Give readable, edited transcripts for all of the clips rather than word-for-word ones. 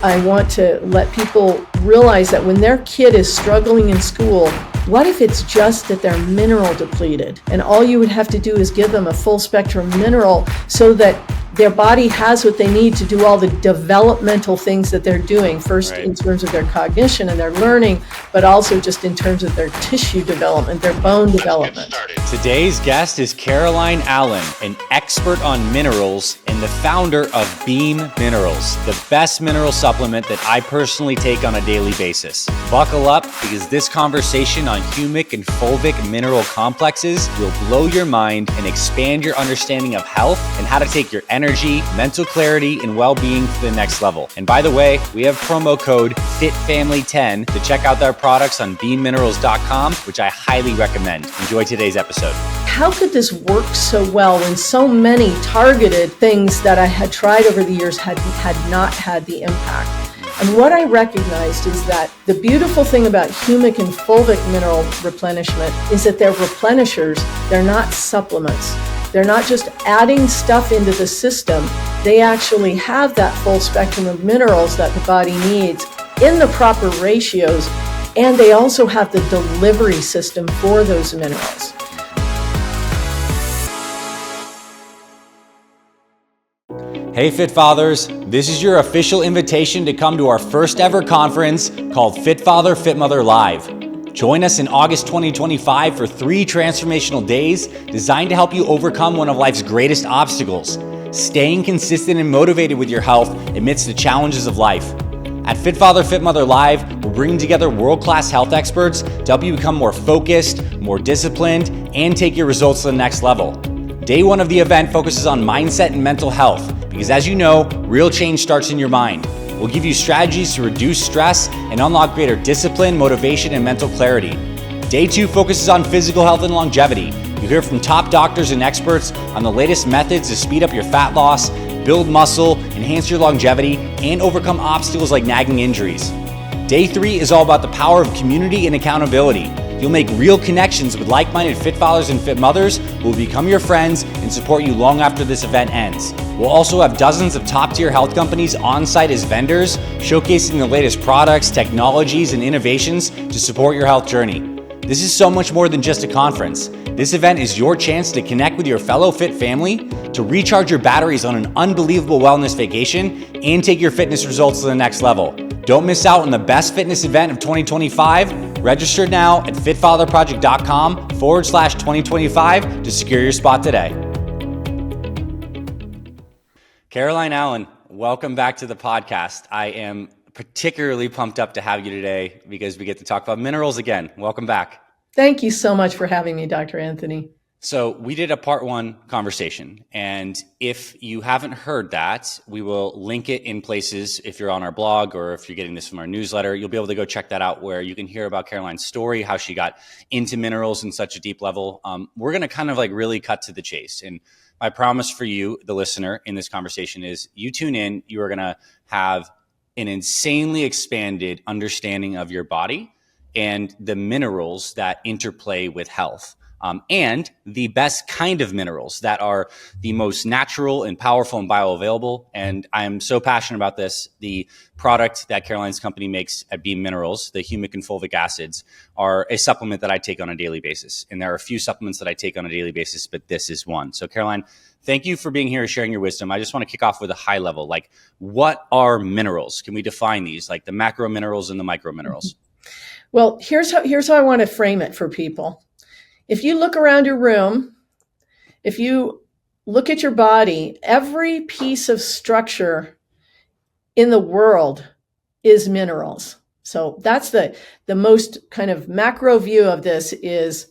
I want to let people realize that when their kid is struggling in school, what if it's just that they're mineral depleted? And all you would have to do is give them a full spectrum mineral so that their body has what they need to do all the developmental things that they're doing, first in terms of their cognition and their learning, but also just in terms of their tissue development, their bone development. Today's guest is Caroline Alan, an expert on minerals and the founder of Beam Minerals, the best mineral supplement that I personally take on a daily basis. Buckle up, because this conversation on Humic and Fulvic mineral complexes will blow your mind and expand your understanding of health and how to take your energy, mental clarity, and well-being to the next level. And by the way, we have promo code FITFAMILY10 to check out their products on beamminerals.com, which I highly recommend. Enjoy today's episode. How could this work so well when so many targeted things that I had tried over the years had not had the impact? And what I recognized is that the beautiful thing about Humic and Fulvic mineral replenishment is that they're replenishers. They're not supplements. They're not just adding stuff into the system. They actually have that full spectrum of minerals that the body needs in the proper ratios, and they also have the delivery system for those minerals. Hey Fit Fathers, this is your official invitation to come to our first ever conference called Fit Father, Fit Mother Live. Join us in August 2025 for 3 transformational days designed to help you overcome one of life's greatest obstacles, staying consistent and motivated with your health amidst the challenges of life. At Fit Father, Fit Mother Live, we're bringing together world-class health experts to help you become more focused, more disciplined, and take your results to the next level. Day 1 of the event focuses on mindset and mental health, because as you know, real change starts in your mind. We'll give you strategies to reduce stress and unlock greater discipline, motivation, and mental clarity. Day 2 focuses on physical health and longevity. You'll hear from top doctors and experts on the latest methods to speed up your fat loss, build muscle, enhance your longevity, and overcome obstacles like nagging injuries. Day 3 is all about the power of community and accountability. You'll make real connections with like-minded fit fathers and fit mothers who will become your friends and support you long after this event ends. We'll also have dozens of top-tier health companies on-site as vendors, showcasing the latest products, technologies, and innovations to support your health journey. This is so much more than just a conference. This event is your chance to connect with your fellow fit family, to recharge your batteries on an unbelievable wellness vacation, and take your fitness results to the next level. Don't miss out on the best fitness event of 2025. Register now at fitfatherproject.com/2025 to secure your spot today. Caroline Alan, welcome back to the podcast. I am particularly pumped up to have you today because we get to talk about minerals again. Welcome back. Thank you so much for having me, Dr. Anthony. So we did a part 1 conversation, and if you haven't heard that, we will link it in places. If you're on our blog or if you're getting this from our newsletter, you'll be able to go check that out, where you can hear about Caroline's story, how she got into minerals in such a deep level. We're going to kind of like really cut to the chase. And my promise for you, the listener, in this conversation is you tune in, you are going to have an insanely expanded understanding of your body and the minerals that interplay with health. And the best kind of minerals that are the most natural and powerful and bioavailable. And I'm so passionate about this. The product that Caroline's company makes at Beam Minerals, the humic and fulvic acids, are a supplement that I take on a daily basis. And there are a few supplements that I take on a daily basis, but this is one. So Caroline, thank you for being here and sharing your wisdom. I just want to kick off with a high level. Like, what are minerals? Can we define these, like the macro minerals and the micro minerals? Well, here's how I want to frame it for people. If you look around your room, if you look at your body, every piece of structure in the world is minerals. So that's the most kind of macro view of this is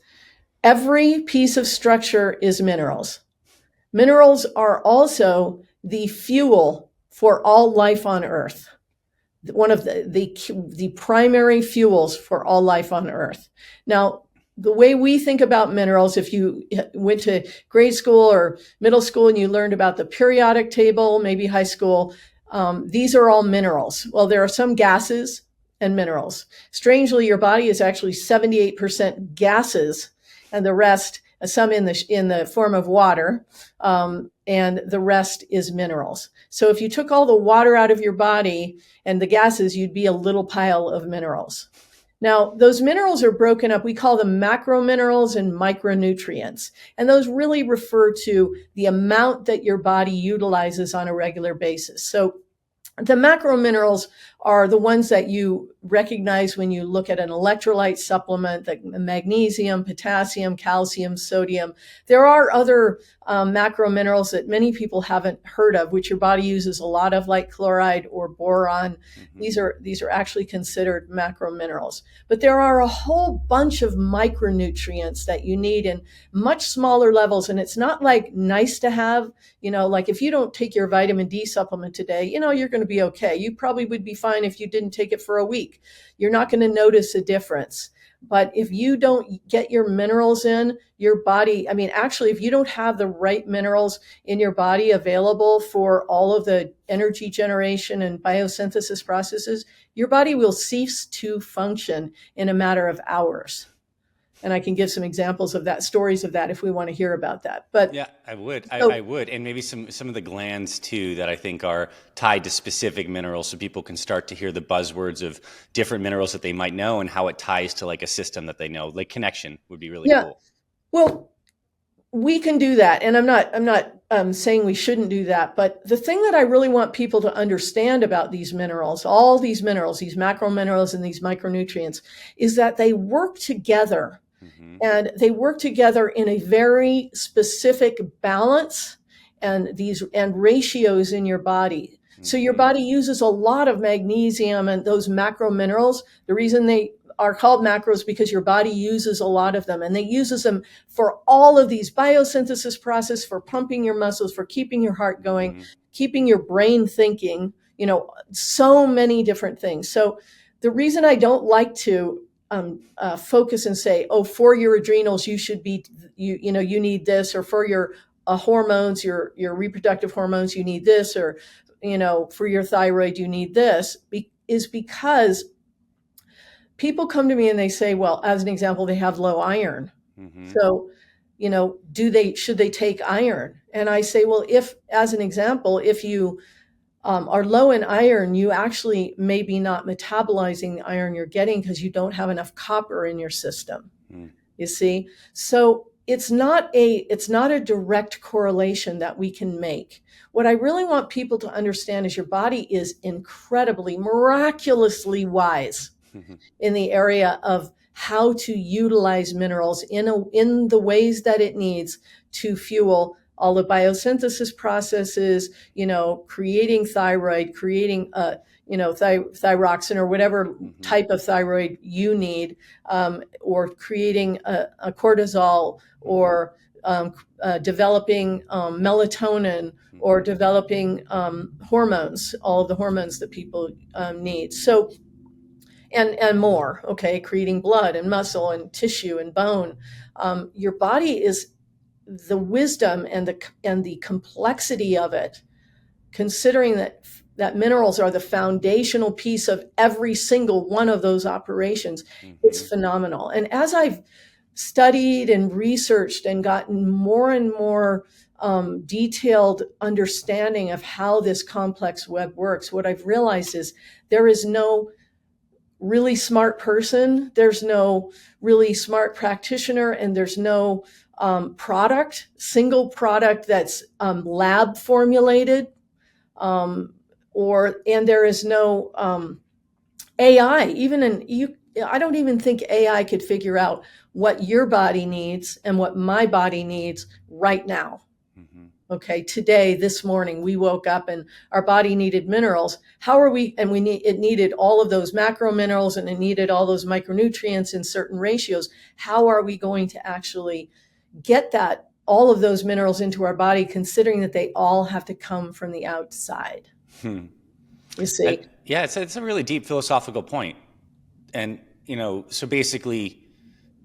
every piece of structure is minerals. Minerals are also the fuel for all life on Earth. One of the primary fuels for all life on Earth. Now, the way we think about minerals, if you went to grade school or middle school and you learned about the periodic table, maybe high school, these are all minerals. Well, there are some gases and minerals. Strangely, your body is actually 78% gases and the rest, some in the form of water. and the rest is minerals. So if you took all the water out of your body and the gases, you'd be a little pile of minerals. Now, those minerals are broken up. We call them macro minerals and micronutrients. And those really refer to the amount that your body utilizes on a regular basis. So the macro minerals are the ones that you recognize when you look at an electrolyte supplement, like magnesium, potassium, calcium, sodium. There are other macro minerals that many people haven't heard of, which your body uses a lot of, like chloride or boron. Mm-hmm. These are actually considered macro minerals. But there are a whole bunch of micronutrients that you need in much smaller levels. And it's not like nice to have, like if you don't take your vitamin D supplement today, you're going to be okay. You probably would be fine if you didn't take it for a week. You're not going to notice a difference. But if you don't get your minerals in your body, actually, if you don't have the right minerals in your body available for all of the energy generation and biosynthesis processes, your body will cease to function in a matter of hours. And I can give some examples of that, stories of that, if we want to hear about that. But yeah, I would. I would. And maybe some of the glands too, that I think are tied to specific minerals, so people can start to hear the buzzwords of different minerals that they might know and how it ties to like a system that they know. Like connection would be really cool. Well, we can do that. And I'm not saying we shouldn't do that. But the thing that I really want people to understand about these minerals, all these minerals, these macro minerals and these micronutrients, is that they work together. Mm-hmm. And they work together in a very specific balance and ratios in your body. Mm-hmm. So your body uses a lot of magnesium and those macro minerals. The reason they are called macros because your body uses a lot of them, and they uses them for all of these biosynthesis process, for pumping your muscles, for keeping your heart going, mm-hmm. keeping your brain thinking, so many different things. So the reason I don't like to focus and say, for your adrenals, you should be, you need this, or for your hormones, your reproductive hormones, you need this, or, for your thyroid, you need this, is because people come to me and they say, well, as an example, they have low iron. Mm-hmm. So, should they take iron? And I say, well, as an example, if you are low in iron, you actually maybe not metabolizing the iron you're getting because you don't have enough copper in your system. You see? So it's not a direct correlation that we can make. What I really want people to understand is your body is incredibly, miraculously wise in the area of how to utilize minerals in the ways that it needs to fuel all the biosynthesis processes, creating thyroid, creating, thyroxine or whatever mm-hmm. type of thyroid you need, or creating a cortisol, or developing melatonin, mm-hmm. or developing hormones, all of the hormones that people need. So, and more, okay, creating blood and muscle and tissue and bone. Your body is the wisdom and the complexity of it, considering that minerals are the foundational piece of every single one of those operations, mm-hmm. it's phenomenal. And as I've studied and researched and gotten more and more detailed understanding of how this complex web works, what I've realized is there is no really smart person, there's no really smart practitioner, and there's no single product that's lab formulated, and there is no AI. I don't even think AI could figure out what your body needs and what my body needs right now. Mm-hmm. Okay, today, this morning, we woke up and our body needed minerals. It needed all of those macro minerals, and it needed all those micronutrients in certain ratios. How are we going to actually get all of those minerals into our body, considering that they all have to come from the outside? You see? It's a really deep philosophical point. And, so basically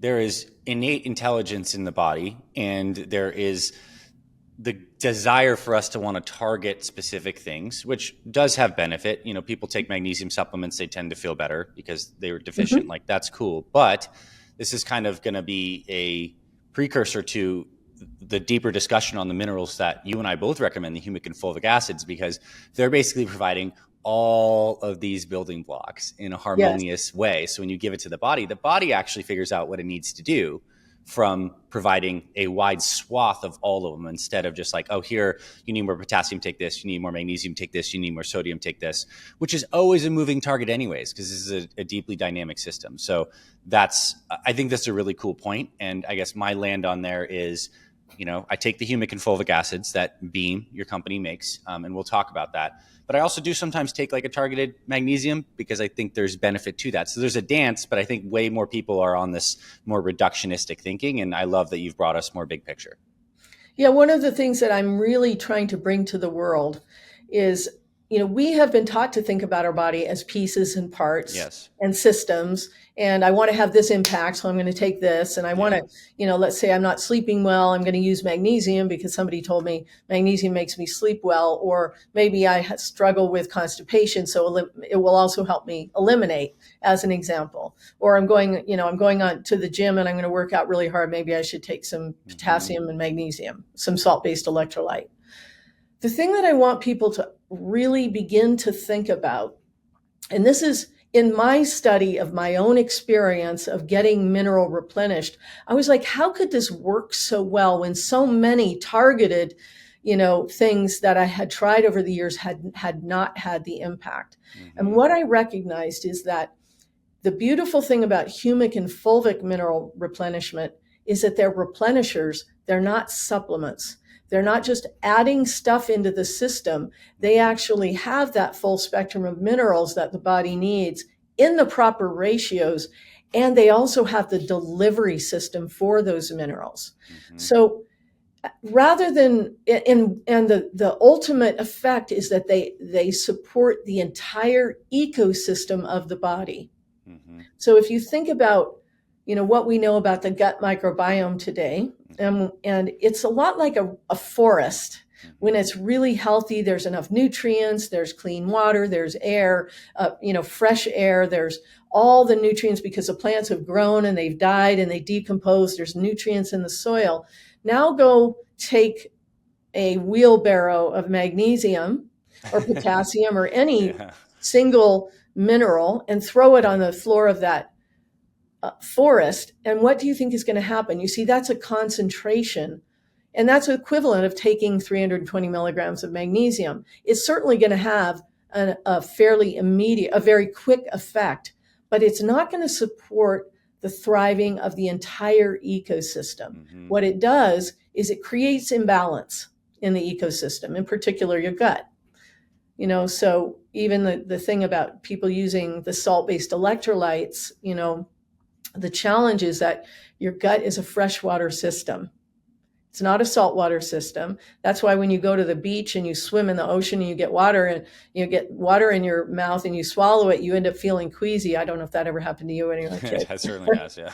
there is innate intelligence in the body, and there is the desire for us to want to target specific things, which does have benefit. People take magnesium supplements, they tend to feel better because they were deficient. Mm-hmm. Like, that's cool. But this is kind of going to be a precursor to the deeper discussion on the minerals that you and I both recommend, the humic and fulvic acids, because they're basically providing all of these building blocks in a harmonious way. So when you give it to the body actually figures out what it needs to do, from providing a wide swath of all of them, instead of just like, oh, here, you need more potassium, take this, you need more magnesium, take this, you need more sodium, take this, which is always a moving target anyways, because this is a deeply dynamic system. So I think that's a really cool point. And I guess my land on there is, I take the humic and fulvic acids that Beam, your company, makes, and we'll talk about that. But I also do sometimes take like a targeted magnesium, because I think there's benefit to that. So there's a dance, but I think way more people are on this more reductionistic thinking. And I love that you've brought us more big picture. Yeah, one of the things that I'm really trying to bring to the world is, we have been taught to think about our body as pieces and parts. Yes. And systems. And I want to have this impact, so I'm going to take this. And I want to, let's say I'm not sleeping well, I'm going to use magnesium because somebody told me magnesium makes me sleep well. Or maybe I struggle with constipation, so it will also help me eliminate, as an example. Or I'm going on to the gym and I'm going to work out really hard. Maybe I should take some potassium and magnesium, some salt-based electrolyte. The thing that I want people to really begin to think about, and this is in my study of my own experience of getting mineral replenished, I was like, how could this work so well when so many targeted, things that I had tried over the years had not had the impact? Mm-hmm. And what I recognized is that the beautiful thing about humic and fulvic mineral replenishment is that they're replenishers. They're not supplements. They're not just adding stuff into the system. They actually have that full spectrum of minerals that the body needs in the proper ratios. And they also have the delivery system for those minerals. Mm-hmm. So rather than, and the ultimate effect is that they support the entire ecosystem of the body. Mm-hmm. So if you think about, what we know about the gut microbiome today, and it's a lot like a forest. When it's really healthy, there's enough nutrients, there's clean water, there's air, fresh air, there's all the nutrients because the plants have grown and they've died and they decompose. There's nutrients in the soil. Now go take a wheelbarrow of magnesium or potassium or any single mineral and throw it on the floor of that forest. And what do you think is going to happen? You see, that's a concentration. And that's equivalent of taking 320 milligrams of magnesium. It's certainly going to have a fairly immediate, a very quick effect, but it's not going to support the thriving of the entire ecosystem. Mm-hmm. What it does is it creates imbalance in the ecosystem, in particular your gut. So even the thing about people using the salt-based electrolytes, the challenge is that your gut is a freshwater system. It's not a saltwater system. That's why when you go to the beach and you swim in the ocean and you get water in your mouth and you swallow it, you end up feeling queasy. I don't know if that ever happened to you when you were a kid. That certainly has, yeah.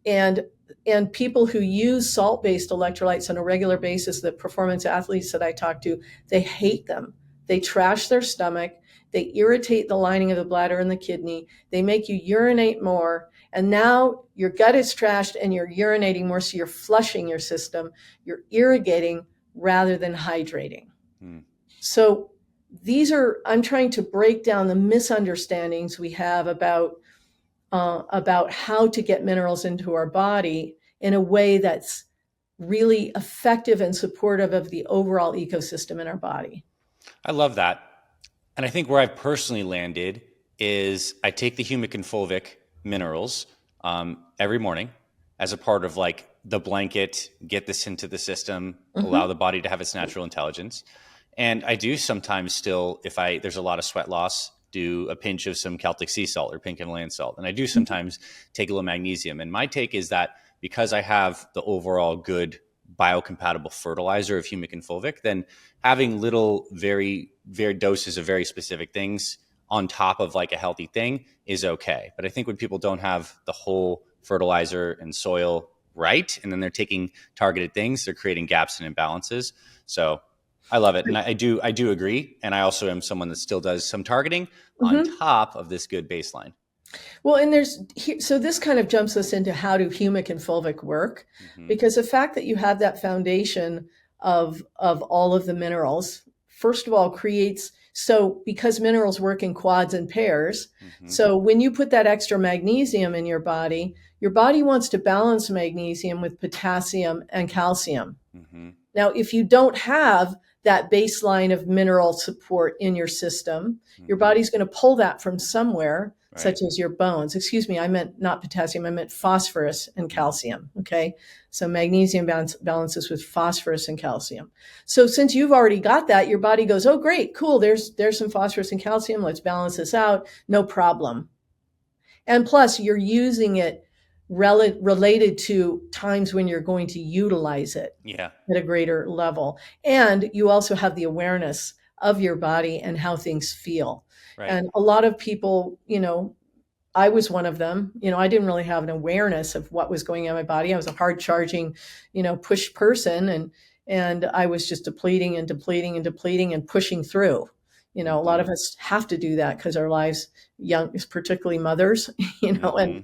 And people who use salt-based electrolytes on a regular basis, the performance athletes that I talk to, they hate them. They trash their stomach. They irritate the lining of the bladder and the kidney. They make you urinate more. And now your gut is trashed and you're urinating more. So you're flushing your system. You're irrigating rather than hydrating. So I'm trying to break down the misunderstandings we have about how to get minerals into our body in a way that's really effective and supportive of the overall ecosystem in our body. I love that. And I think where I've personally landed is I take the humic and fulvic minerals every morning as a part of like the blanket, get this into the system, allow the body to have its natural intelligence. And I do sometimes still, if there's a lot of sweat loss, do a pinch of some Celtic sea salt or pink Himalayan salt. And I do sometimes take a little magnesium. And my take is that because I have the overall good biocompatible fertilizer of humic and fulvic, then having little, very, very doses of very specific things on top of like a healthy thing is okay. But I think when people don't have the whole fertilizer and soil right, and then they're taking targeted things, they're creating gaps and imbalances. So I love it. And I do agree. And I also am someone that still does some targeting on top of this good baseline. Well, and so this kind of jumps us into how do humic and fulvic work, Mm-hmm. because the fact that you have that foundation of all of the minerals, first of all, creates, so because minerals work in quads and pairs, Mm-hmm. so when you put that extra magnesium in your body wants to balance magnesium with potassium and calcium. Mm-hmm. Now, if you don't have that baseline of mineral support in your system, your Mm-hmm. body's going to pull that from somewhere, Right. such as your bones. Excuse me, I meant not potassium, I meant phosphorus and calcium. Okay. So magnesium balances with phosphorus and calcium. So since you've already got that, your body goes, oh, great, cool. There's some phosphorus and calcium. Let's balance this out. No problem. And plus, you're using it related to times when you're going to utilize it Yeah. at a greater level. And you also have the awareness of your body and how things feel. Right. And a lot of people, I was one of them. I didn't really have an awareness of what was going on in my body. I was a hard charging, push person, and I was just depleting and depleting and depleting and pushing through. A lot of us have to do that because our lives, young, particularly mothers, Mm-hmm.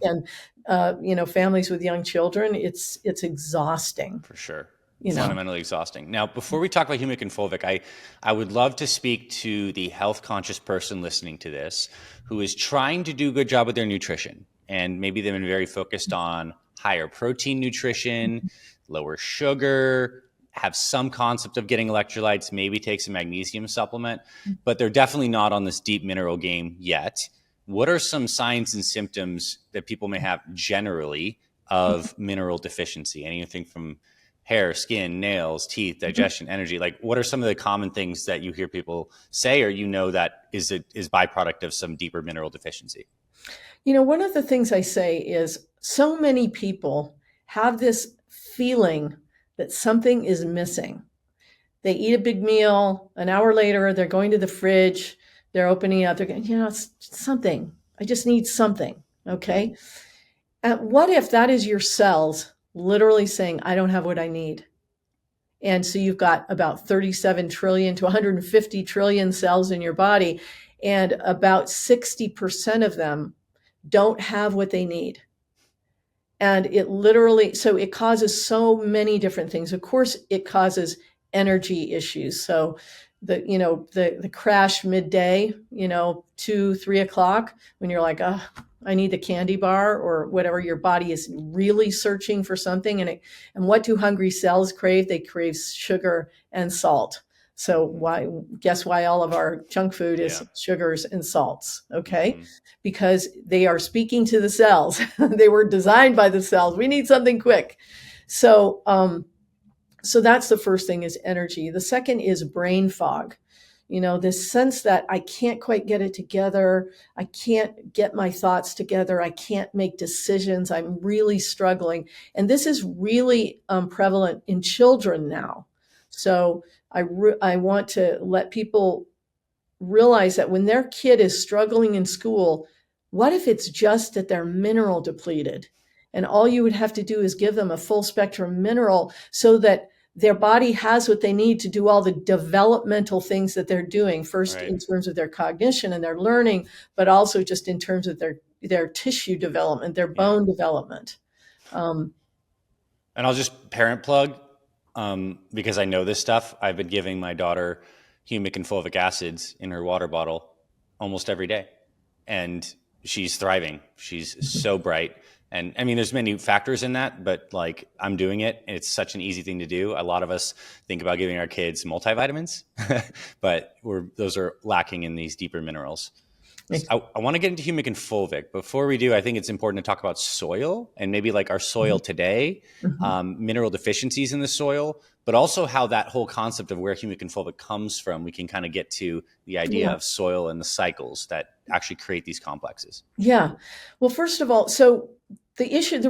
and families with young children, it's exhausting. For sure. You know. Fundamentally exhausting. Now, before we talk about humic and fulvic, I would love to speak to the health conscious person listening to this who is trying to do a good job with their nutrition. And maybe they've been very focused on higher protein nutrition, lower sugar, have some concept of getting electrolytes, maybe take some magnesium supplement, but they're definitely not on this deep mineral game yet. What are some signs and symptoms that people may have generally of mineral deficiency? Anything from hair, skin, nails, teeth, digestion, energy? Like, what are some of the common things that you hear people say, or that is byproduct of some deeper mineral deficiency? One of the things I say is so many people have this feeling that something is missing. They eat a big meal, an hour later, they're going to the fridge, they're opening it up, they're going, it's something. I just need something. Okay. And what if that is your cells literally saying, I don't have what I need? And so you've got about 37 trillion to 150 trillion cells in your body, and about 60% of them don't have what they need. And so it causes so many different things. Of course, it causes energy issues. So the crash midday, 2-3 o'clock, when you're like, oh, I need the candy bar or whatever, your body is really searching for something. And what do hungry cells crave? They crave sugar and salt. So guess why all of our junk food is sugars and salts? Okay. Mm-hmm. Because they are speaking to the cells. They were designed by the cells. We need something quick. So that's the first thing, is energy. The second is brain fog. This sense that I can't quite get it together. I can't get my thoughts together. I can't make decisions. I'm really struggling. And this is really prevalent in children now. So I want to let people realize that when their kid is struggling in school, what if it's just that they're mineral depleted? And all you would have to do is give them a full spectrum mineral so that their body has what they need to do all the developmental things that they're doing, first in terms of their cognition and their learning, but also just in terms of their tissue development, their bone development. And I'll just parent plug, because I know this stuff. I've been giving my daughter humic and fulvic acids in her water bottle almost every day, and she's thriving. She's so bright. And I mean, there's many factors in that, but like, I'm doing it. It's such an easy thing to do. A lot of us think about giving our kids multivitamins, but those are lacking in these deeper minerals. So I want to get into humic and fulvic. Before we do, I think it's important to talk about soil and maybe like our soil today, mineral deficiencies in the soil, but also how that whole concept of where humic and fulvic comes from. We can kind of get to the idea of soil and the cycles that actually create these complexes. Yeah. Well, first of all, so the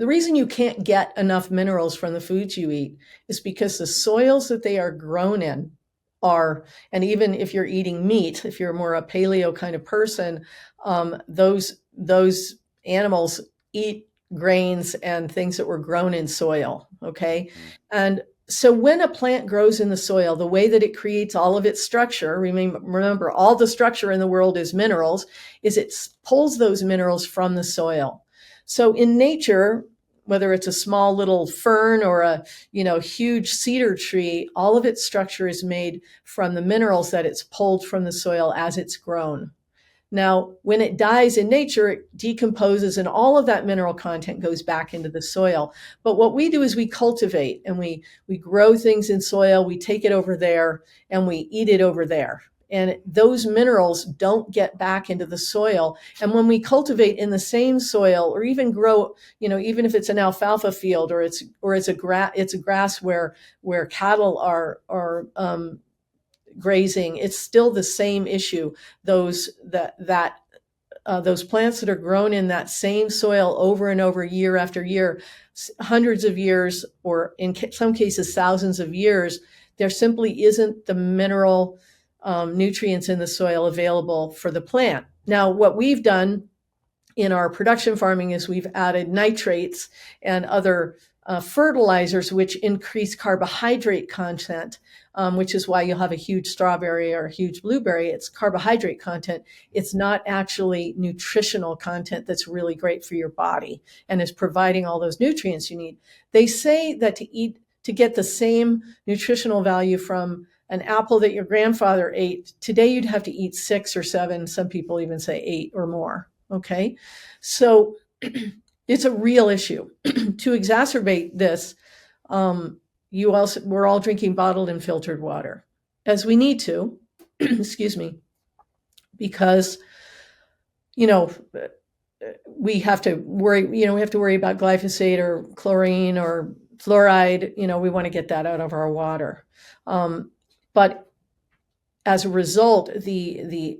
reason you can't get enough minerals from the foods you eat is because the soils that they are grown in and even if you're eating meat, if you're more a paleo kind of person, those animals eat grains and things that were grown in soil. Okay. And So when a plant grows in the soil, the way that it creates all of its structure, remember all the structure in the world is minerals, is it pulls those minerals from the soil. So in nature, whether it's a small little fern or a huge cedar tree, all of its structure is made from the minerals that it's pulled from the soil as it's grown. Now, when it dies in nature, it decomposes and all of that mineral content goes back into the soil. But what we do is we cultivate and we grow things in soil, we take it over there and we eat it over there. And those minerals don't get back into the soil. And when we cultivate in the same soil or even grow, even if it's an alfalfa field or it's a grass where cattle are grazing, it's still the same issue. Those plants that are grown in that same soil over and over, year after year, hundreds of years, or in some cases thousands of years, there simply isn't the mineral nutrients in the soil available for the plant. Now, what we've done in our production farming is we've added nitrates and other fertilizers, which increase carbohydrate content, which is why you'll have a huge strawberry or a huge blueberry. It's carbohydrate content. It's not actually nutritional content that's really great for your body and is providing all those nutrients you need. They say that to get the same nutritional value from an apple that your grandfather ate, today you'd have to eat 6 or 7, some people even say 8 or more. Okay, so it's a real issue. To exacerbate this, we're all drinking bottled and filtered water, as we need to, excuse me, because we have to worry. We have to worry about glyphosate or chlorine or fluoride. We want to get that out of our water, but as a result, the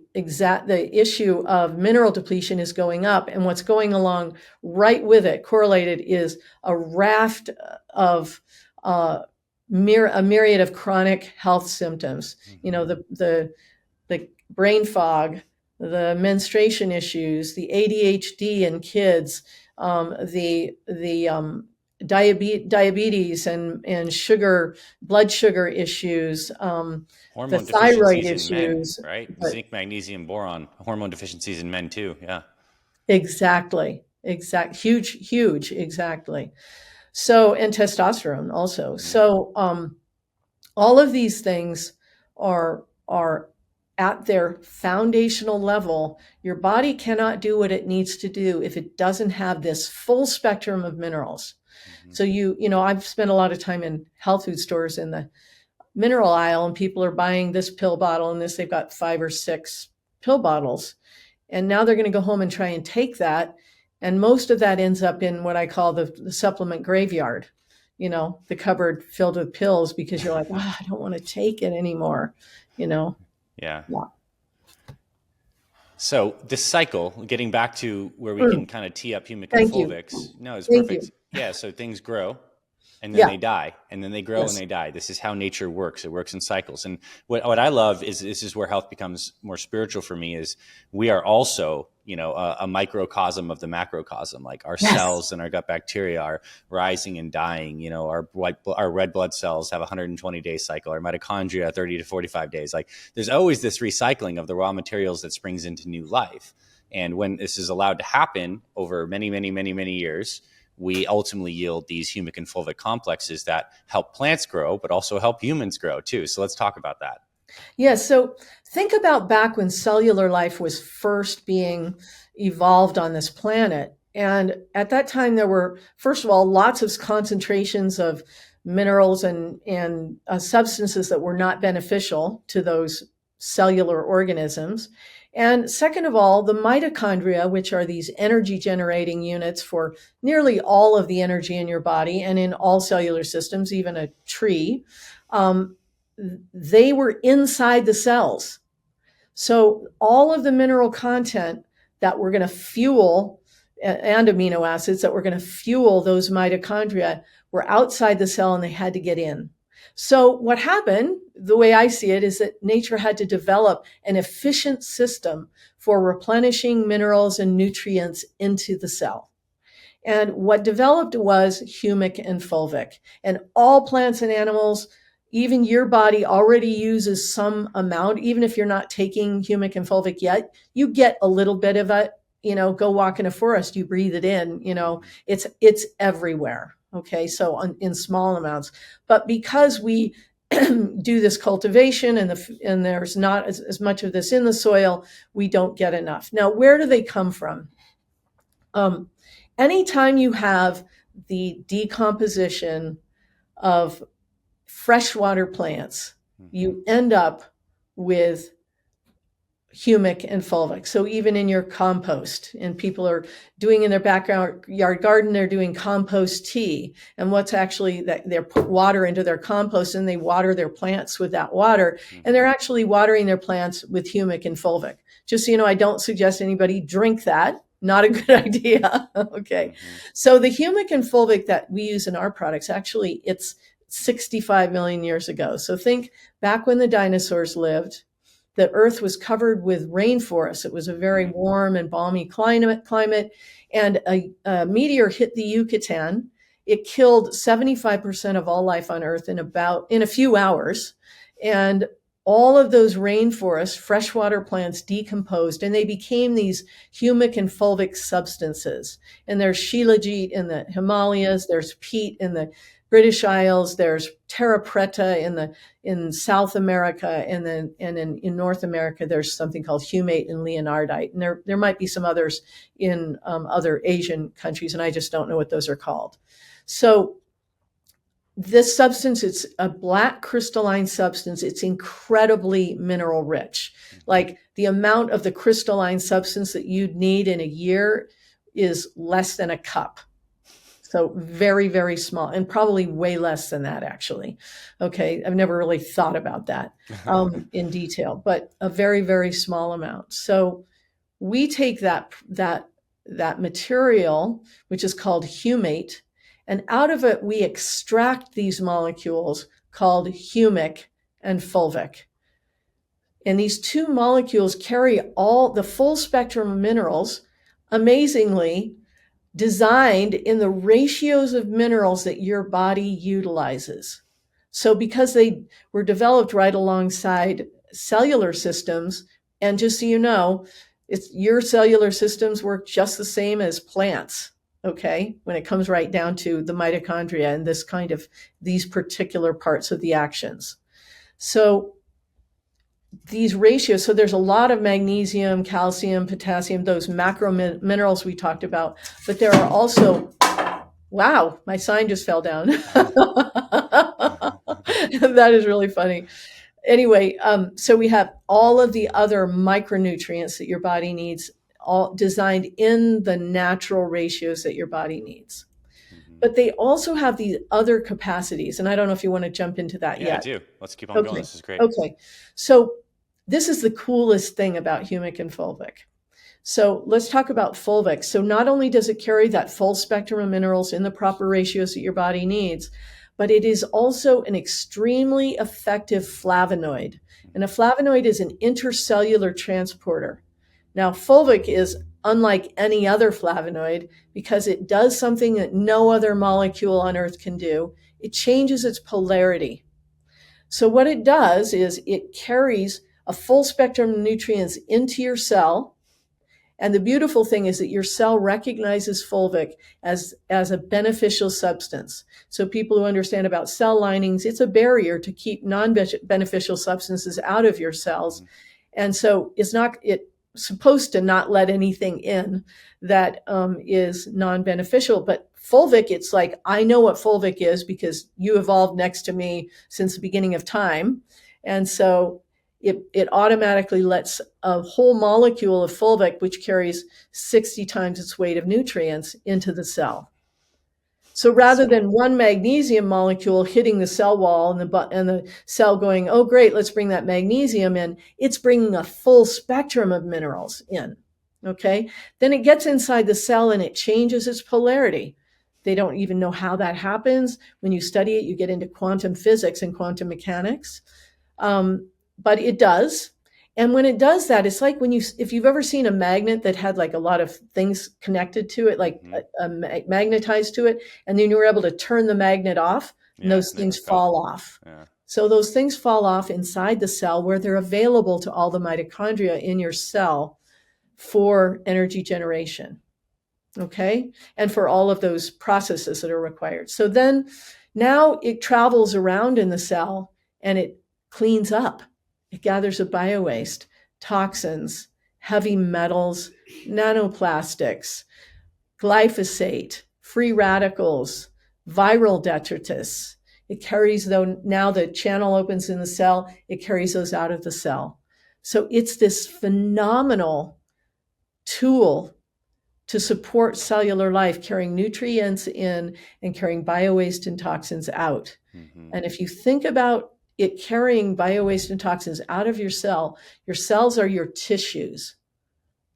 issue of mineral depletion is going up, and what's going along right with it, correlated, is a raft of a myriad of chronic health symptoms. The brain fog, the menstruation issues, the ADHD in kids, the diabetes and blood sugar issues, hormone the thyroid deficiencies in issues, men, right? Zinc, magnesium, boron, hormone deficiencies in men too. Yeah. Exactly. Huge. Exactly. So, and testosterone also. So, all of these things are at their foundational level. Your body cannot do what it needs to do if it doesn't have this full spectrum of minerals. So I've spent a lot of time in health food stores in the mineral aisle, and people are buying this pill bottle and this, they've got 5 or 6 pill bottles. And now they're going to go home and try and take that. And most of that ends up in what I call the supplement graveyard, the cupboard filled with pills, because you're like, I don't want to take it anymore, Yeah. So this cycle, getting back to where we can kind of tee up Humic and Fulvic. No, it's perfect. Yeah. So things grow and then they die, and then they grow and they die. This is how nature works. It works in cycles. And what I love is, this is where health becomes more spiritual for me, is we are also, a microcosm of the macrocosm. Like our cells and our gut bacteria are rising and dying. Our red blood cells have a 120-day cycle. Our mitochondria, 30 to 45 days. Like there's always this recycling of the raw materials that springs into new life. And when this is allowed to happen over many, many, many, many years, we ultimately yield these humic and fulvic complexes that help plants grow, but also help humans grow too. So let's talk about that. Yeah. So think about back when cellular life was first being evolved on this planet. And at that time, there were, first of all, lots of concentrations of minerals and substances that were not beneficial to those cellular organisms. And second of all, the mitochondria, which are these energy generating units for nearly all of the energy in your body and in all cellular systems, even a tree, they were inside the cells. So all of the mineral content that were going to fuel, and amino acids that were going to fuel those mitochondria, were outside the cell and they had to get in. So what happened, the way I see it, is that nature had to develop an efficient system for replenishing minerals and nutrients into the cell. And what developed was humic and fulvic. And all plants and animals, even your body already uses some amount, even if you're not taking humic and fulvic yet, you get a little bit of it. Go walk in a forest, you breathe it in, it's everywhere. Okay. So in small amounts, but because we do this cultivation and there's not as much of this in the soil, we don't get enough. Now, where do they come from? Anytime you have the decomposition of freshwater plants, you end up with humic and fulvic. So even in your compost, and people are doing in their backyard garden, they're doing compost tea. And what's actually that they're put water into their compost and they water their plants with that water. And they're actually watering their plants with humic and fulvic. Just so you know, I don't suggest anybody drink that. Not a good idea. Okay. So the humic and fulvic that we use in our products, actually, it's 65 million years ago. So think back when the dinosaurs lived, the earth was covered with rainforests. It was a very warm and balmy climate, and a meteor hit the Yucatan. It killed 75% of all life on earth in a few hours. And all of those rainforests, freshwater plants decomposed, and they became these humic and fulvic substances. And there's shilajit in the Himalayas, there's peat in the British Isles, there's terra preta in South America, and then in North America, there's something called humate and leonardite. And there might be some others in other Asian countries, and I just don't know what those are called. So this substance, it's a black crystalline substance. It's incredibly mineral rich. Like the amount of the crystalline substance that you'd need in a year is less than a cup. So very, very small, and probably way less than that, actually. Okay, I've never really thought about that in detail, but a very, very small amount. So we take that material, which is called humate, and out of it, we extract these molecules called humic and fulvic. And these two molecules carry all the full spectrum of minerals, amazingly designed in the ratios of minerals that your body utilizes. So because they were developed right alongside cellular systems, and just so you know, your cellular systems work just the same as plants. Okay, when it comes right down to the mitochondria and these particular parts of the actions. So these ratios, so there's a lot of magnesium, calcium, potassium, those macro minerals we talked about, but there are also, wow, my sign just fell down. That is really funny. Anyway, so we have all of the other micronutrients that your body needs, all designed in the natural ratios that your body needs. But they also have these other capacities. And I don't know if you want to jump into that yet. Yeah, I do. Let's keep on going. This is great. Okay. So this is the coolest thing about humic and fulvic. So let's talk about fulvic. So not only does it carry that full spectrum of minerals in the proper ratios that your body needs, but it is also an extremely effective flavonoid. And a flavonoid is an intercellular transporter. Now, fulvic is unlike any other flavonoid because it does something that no other molecule on Earth can do. It changes its polarity. So what it does is it carries a full spectrum of nutrients into your cell. And the beautiful thing is that your cell recognizes fulvic as a beneficial substance. So people who understand about cell linings, it's a barrier to keep non-beneficial substances out of your cells. And so it's supposed to not let anything in that is non-beneficial. But fulvic, it's like, I know what fulvic is because you evolved next to me since the beginning of time. And so it automatically lets a whole molecule of fulvic, which carries 60 times its weight of nutrients, into the cell. So rather than one magnesium molecule hitting the cell wall and the cell going, oh, great, let's bring that magnesium in, it's bringing a full spectrum of minerals in, okay? Then it gets inside the cell and it changes its polarity. They don't even know how that happens. When you study it, you get into quantum physics and quantum mechanics. But it does. And when it does that, it's like if you've ever seen a magnet that had like a lot of things connected to it, like magnetized to it, and then you were able to turn the magnet off, and those things fall off. Yeah. So those things fall off inside the cell where they're available to all the mitochondria in your cell for energy generation. Okay. And for all of those processes that are required. So then now it travels around in the cell and it cleans up. It gathers a biowaste, toxins, heavy metals, nanoplastics, glyphosate, free radicals, viral detritus. It carries, though, now the channel opens in the cell, it carries those out of the cell. So it's this phenomenal tool to support cellular life, carrying nutrients in and carrying biowaste and toxins out. Mm-hmm. And if you think about it carrying biowaste and toxins out of your cells are your tissues.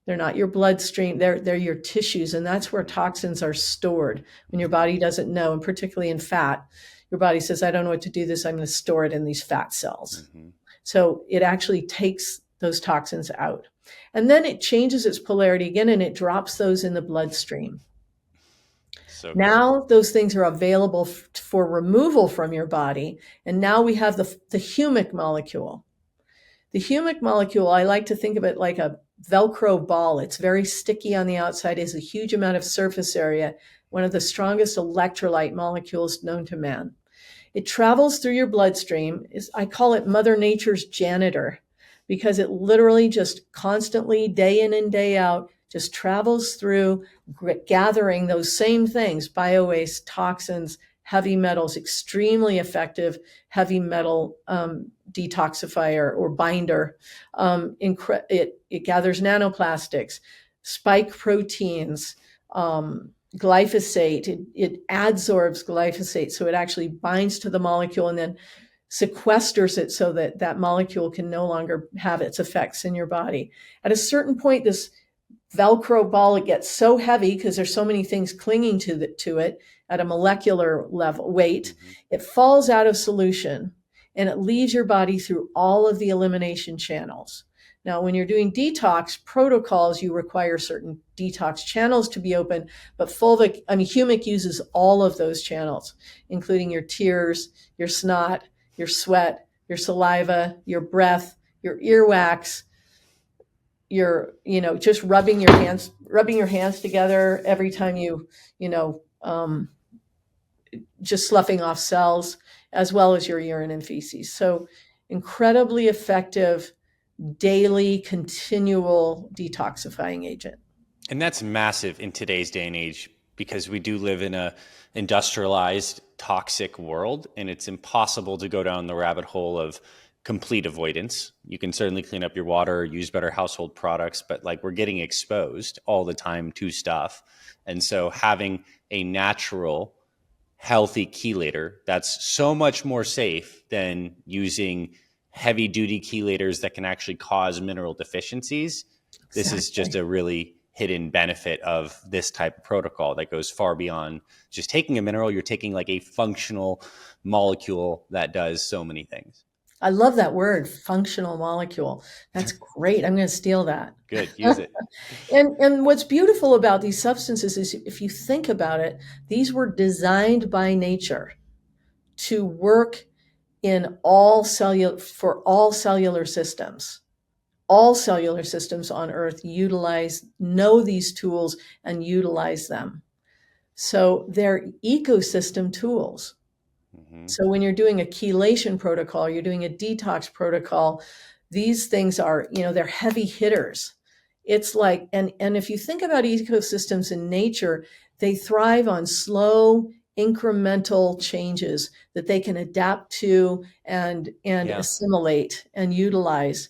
They're not your bloodstream, they're your tissues. And that's where toxins are stored when your body doesn't know, and particularly in fat. Your body says, I don't know what to do this, I'm going to store it in these fat cells. Mm-hmm. So it actually takes those toxins out. And then it changes its polarity again and it drops those in the bloodstream. So now those things are available for removal from your body. And now we have the humic molecule. The humic molecule, I like to think of it like a Velcro ball. It's very sticky on the outside, has a huge amount of surface area, one of the strongest electrolyte molecules known to man. It travels through your bloodstream. I call it Mother Nature's janitor, because it literally just constantly, day in and day out, just travels through gathering those same things, biowaste, toxins, heavy metals, extremely effective heavy metal detoxifier or binder. It gathers nanoplastics, spike proteins, glyphosate. It adsorbs glyphosate, so it actually binds to the molecule and then sequesters it so that that molecule can no longer have its effects in your body. At a certain point, this Velcro ball, it gets so heavy because there's so many things clinging to it at a molecular level weight, it falls out of solution and it leaves your body through all of the elimination channels. Now, when you're doing detox protocols, you require certain detox channels to be open, but Humic uses all of those channels, including your tears, your snot, your sweat, your saliva, your breath, your earwax, just rubbing your hands together every time just sloughing off cells, as well as your urine and feces. So incredibly effective, daily, continual detoxifying agent. And that's massive in today's day and age, because we do live in a industrialized, toxic world, and it's impossible to go down the rabbit hole of complete avoidance. You can certainly clean up your water, use better household products, but like we're getting exposed all the time to stuff. And so having a natural, healthy chelator that's so much more safe than using heavy duty chelators that can actually cause mineral deficiencies. Exactly. This is just a really hidden benefit of this type of protocol that goes far beyond just taking a mineral. You're taking like a functional molecule that does so many things. I love that word, functional molecule. That's great. I'm going to steal that. Good. Use it. And what's beautiful about these substances is, if you think about it, these were designed by nature to work in for all cellular systems. All cellular systems on Earth know these tools and utilize them. So they're ecosystem tools. Mm-hmm. So when you're doing a chelation protocol, you're doing a detox protocol, these things are, they're heavy hitters. It's like, and if you think about ecosystems in nature, they thrive on slow, incremental changes that they can adapt to and assimilate and utilize.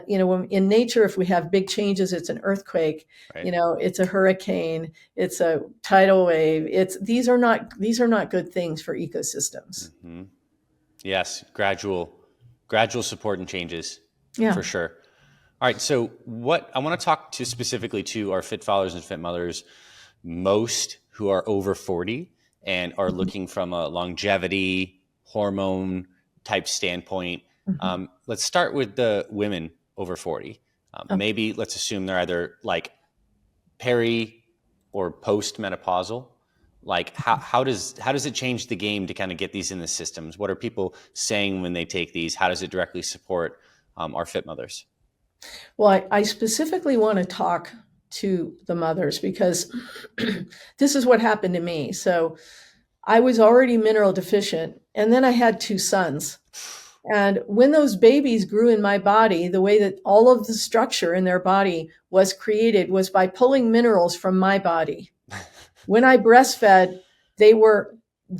In nature, if we have big changes, it's an earthquake, right. It's a hurricane, it's a tidal wave. These are not good things for ecosystems. Mm-hmm. Yes, gradual support and changes, for sure. All right, so what I want to talk to specifically to our fit fathers and fit mothers, most who are over 40 and are looking from a longevity, hormone type standpoint. Mm-hmm. Let's start with the women over 40. Okay. Maybe let's assume they're either like peri or post-menopausal. Like how does it change the game to kind of get these in the systems? What are people saying when they take these? How does it directly support our fit mothers? Well, I specifically want to talk to the mothers because this is what happened to me. So I was already mineral deficient, and then I had 2 sons. And when those babies grew in my body, the way that all of the structure in their body was created was by pulling minerals from my body. When I breastfed, they were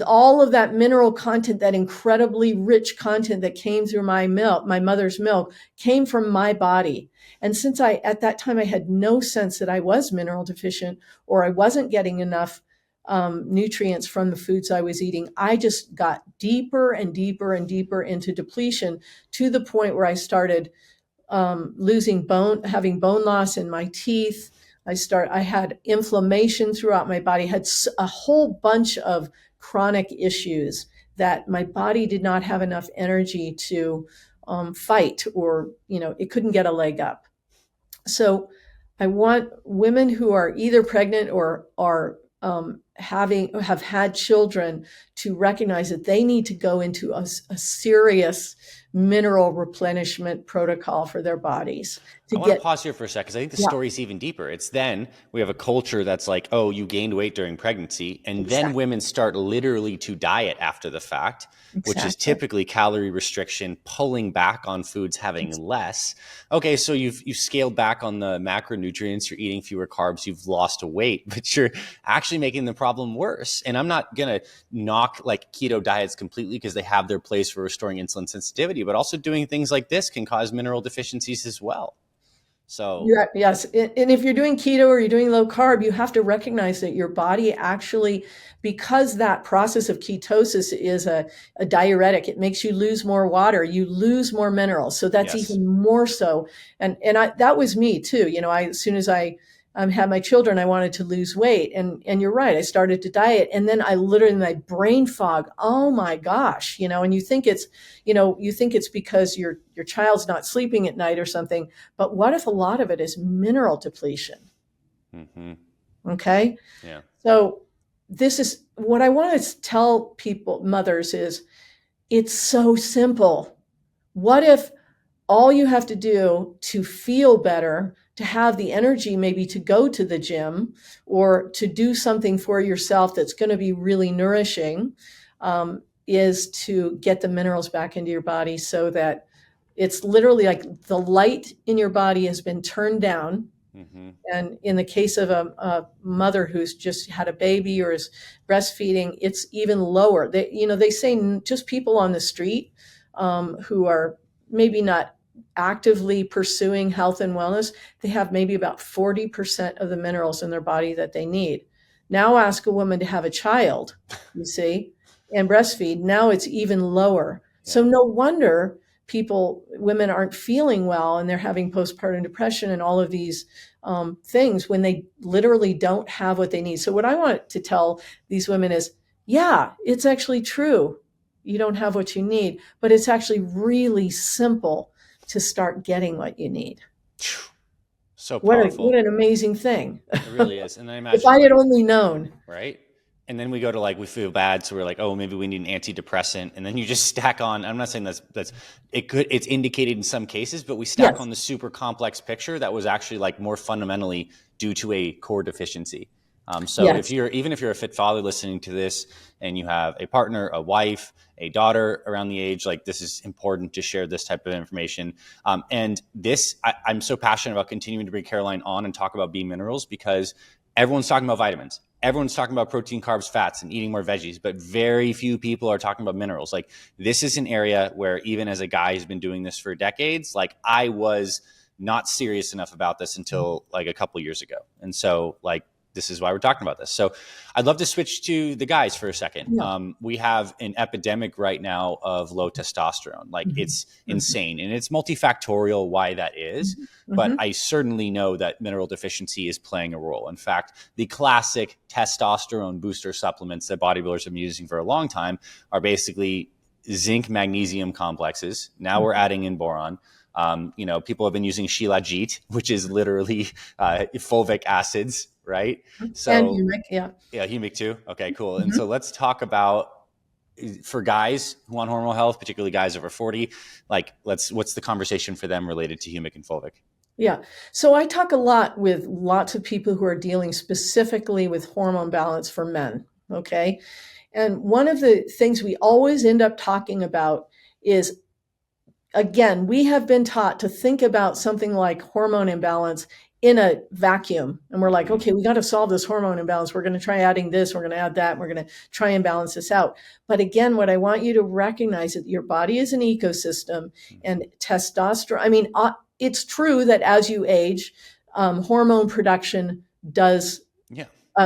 all of that mineral content, that incredibly rich content that came through my milk, my mother's milk, came from my body. And since at that time, I had no sense that I was mineral deficient or I wasn't getting enough nutrients from the foods I was eating, I just got deeper and deeper and deeper into depletion to the point where I started losing bone, having bone loss in my teeth. I had inflammation throughout my body, had a whole bunch of chronic issues that my body did not have enough energy to fight, or, it couldn't get a leg up. So I want women who are either pregnant or are have had children to recognize that they need to go into a serious mineral replenishment protocol for their bodies. I want to pause here for a second because I think the story is even deeper. It's then we have a culture that's like, oh, you gained weight during pregnancy. And then women start literally to diet after the fact, which is typically calorie restriction, pulling back on foods, having less. Okay, so you've scaled back on the macronutrients, you're eating fewer carbs, you've lost weight, but you're actually making the problem worse. And I'm not going to knock like keto diets completely because they have their place for restoring insulin sensitivity, but also doing things like this can cause mineral deficiencies as well. So yes. And if you're doing keto or you're doing low carb, you have to recognize that your body actually, because that process of ketosis is a diuretic, it makes you lose more water, you lose more minerals. So that's even more so. And that was me too. As soon as I had my children, I wanted to lose weight. And you're right, I started to diet. And then I literally, my brain fog, oh my gosh, and you think it's because your child's not sleeping at night or something. But what if a lot of it is mineral depletion? Mm-hmm. Okay. Yeah. So this is what I want to tell people, mothers, is it's so simple. What if all you have to do to feel better, to have the energy maybe to go to the gym or to do something for yourself that's going to be really nourishing, is to get the minerals back into your body, so that it's literally like the light in your body has been turned down. Mm-hmm. And in the case of a mother who's just had a baby or is breastfeeding, it's even lower. They say just people on the street who are maybe not actively pursuing health and wellness, they have maybe about 40% of the minerals in their body that they need. Now ask a woman to have a child, you see, and breastfeed. Now it's even lower. Yeah. So no wonder women aren't feeling well, and they're having postpartum depression and all of these things when they literally don't have what they need. So what I want to tell these women is, yeah, it's actually true. You don't have what you need, but it's actually really simple to start getting what you need. So powerful. What an amazing thing. It really is. And I imagine if I had only known. Right. And then we go to we feel bad. So we're like, oh, maybe we need an antidepressant. And then you just stack on, I'm not saying it's indicated in some cases, but we stack on the super complex picture that was actually more fundamentally due to a core deficiency. Even if you're a fit father listening to this and you have a partner, a wife, a daughter around the age, this is important to share this type of information. And this, I'm so passionate about continuing to bring Caroline on and talk about B minerals, because everyone's talking about vitamins. Everyone's talking about protein, carbs, fats, and eating more veggies, but very few people are talking about minerals. This is an area where, even as a guy who's been doing this for decades, I was not serious enough about this until a couple years ago. And so this is why we're talking about this. So I'd love to switch to the guys for a second. Yeah. We have an epidemic right now of low testosterone. It's insane, and it's multifactorial why that is. Mm-hmm. But I certainly know that mineral deficiency is playing a role. In fact, the classic testosterone booster supplements that bodybuilders have been using for a long time are basically zinc magnesium complexes. Now we're adding in boron. People have been using Shilajit, which is literally fulvic acids, right? And So Humic, yeah. yeah, Humic too. Okay, cool. And Mhm. so let's talk about, for guys who want hormonal health, particularly guys over 40, what's the conversation for them related to Humic and fulvic? Yeah. So I talk a lot with lots of people who are dealing specifically with hormone balance for men. Okay. And one of the things we always end up talking about is, again, we have been taught to think about something like hormone imbalance in a vacuum. And we're like, okay, we got to solve this hormone imbalance. We're going to try adding this, we're going to add that, we're going to try and balance this out. But again, what I want you to recognize is that your body is an ecosystem, and testosterone, it's true that as you age, hormone production does Yeah.